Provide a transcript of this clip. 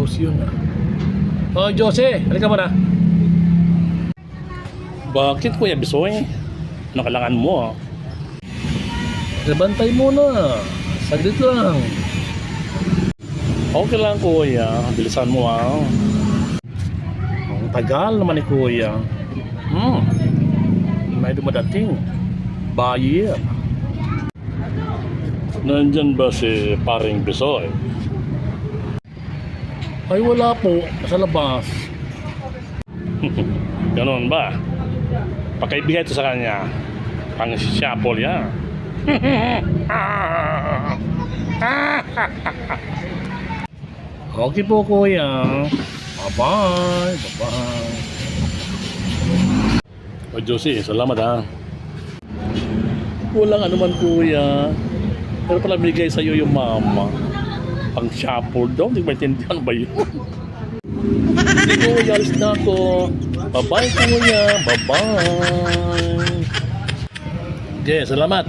Jose yun ah. Oh, Jose, halika mo na. Bakit Kuya Bisoy? Ano kailangan mo? Bantay muna. Saglit lang. Okay lang Kuya, bilisan mo Ang tagal naman ni Kuya. May dumadating. Buyer. Nandyan ba si paring Bisoy? Ay wala po. Sa labas. Ganon ba? Pakaibigay ito sa kanya. Pang siyapol yan. Okay po Kuya. Bye-bye. Bye-bye. O Josie, salamat Walang anuman Kuya. Pero pala bigay sa'yo yung mama. Pang siyapol daw. Hindi ko maintindihan ba yun? Hindi Kuya, alis na ako. Bye-bye Kuya. Bye-bye. Okay, salamat.